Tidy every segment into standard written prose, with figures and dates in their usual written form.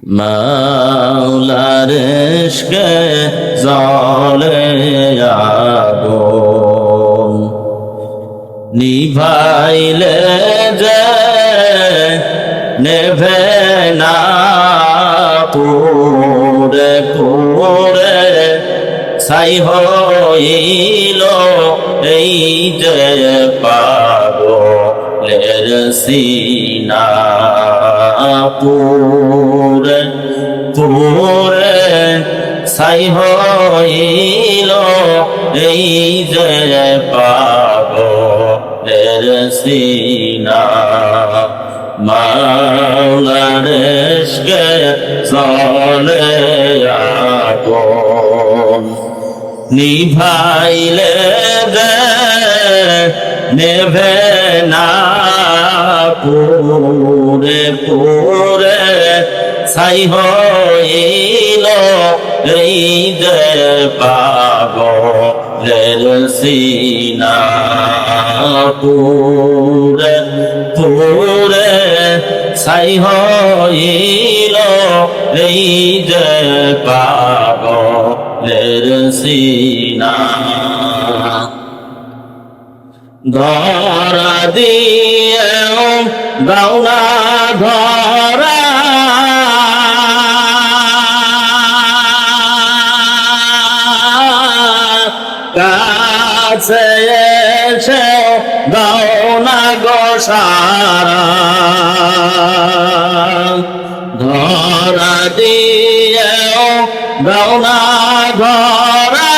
মাওলার ইশকে জ্বলে আগুন নিভাইলে যে নেভে না পুরে পুরে ছাই হইল এই যে পাগলের সিনা পুরে পুরে ছাই হইল এই যে পাগলের সিনা মাওলার ইশকে জ্বলে আগুন নিভাইলে যে নেভে না পুরে পুরে ছাই হইল এই যে পাগলের সিনা পুরে পুরে ছাই হইল এই যে পাগলের সিনা ধরা দিয়েও দাওনা ধরা কাছে এসেও দাওনা গোসারা ধরা দিয়েও দাওনা ধরা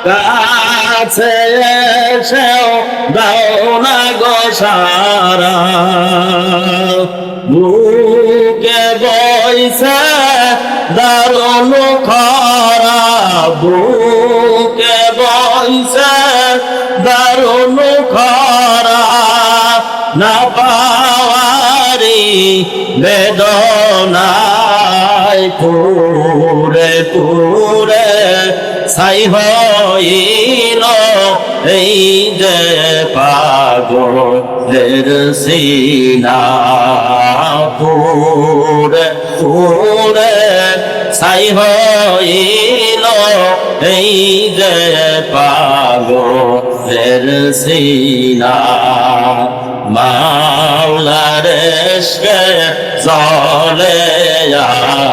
কাছে এসেও দাওনা গোসারা বুকে বইছে দারুণ খরা বুকে বইছে দারুণ খরা না পাওয়ারি বেদনায় পুরে পুরে ছাই হইল এই যে পাগলের সিনা পুরে পুরে ছাই হইল এই যে পাগলের সিনা মাওলার ইশকে জ্বলে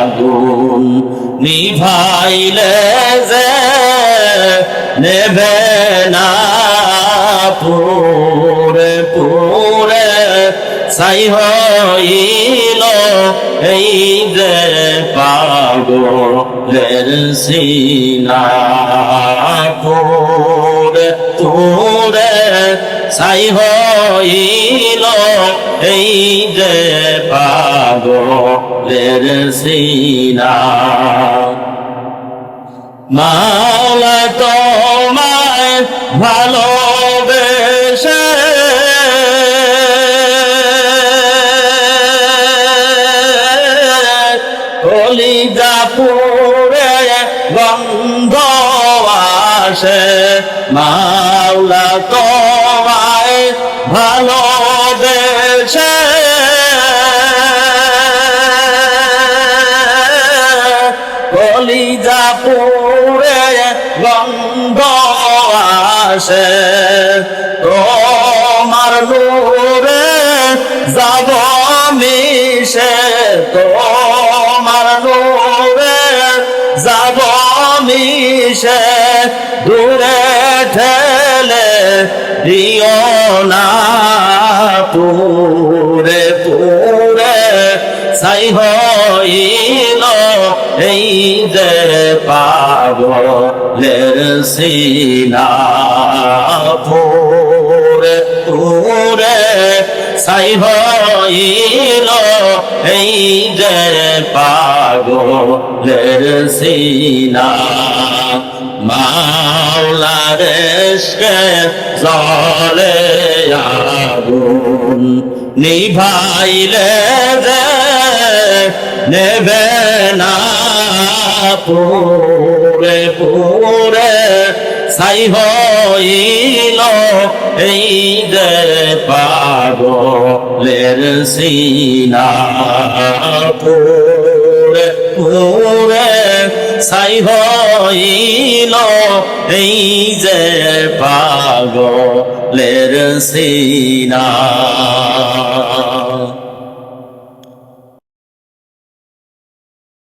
আগুন নিভাইলে যে নেভে না পুরে পুরে ছাই হইল এই যে পাগলের সিনা পুরে পুরে ছাই হইল এই যে পাগলের সিনা মাওলা তোমায় ভালোবেসে কলিজা পুরে গন্ধ আসে মাওলা তোমায় ভালোবেসে কলিজা পুরে গন্ধ আসে তোমার নূরে যাব মিশে তোমার নূরে যাব মিশে দূরে ঠেলে দিও না পুরে পুরে ছাই হইল এই যে পাগলের সিনা পুরে পুরে ছাই হইল এই যে পাগলের সিনা মাওলার ইশকে জ্বলে আগুন নিভাইলে যে নেবে না পুরে পুরে ছাই হইল এই যে পাগলের সিনা পুরে পুরে ছাই হইল এই যে পাগলের সিনা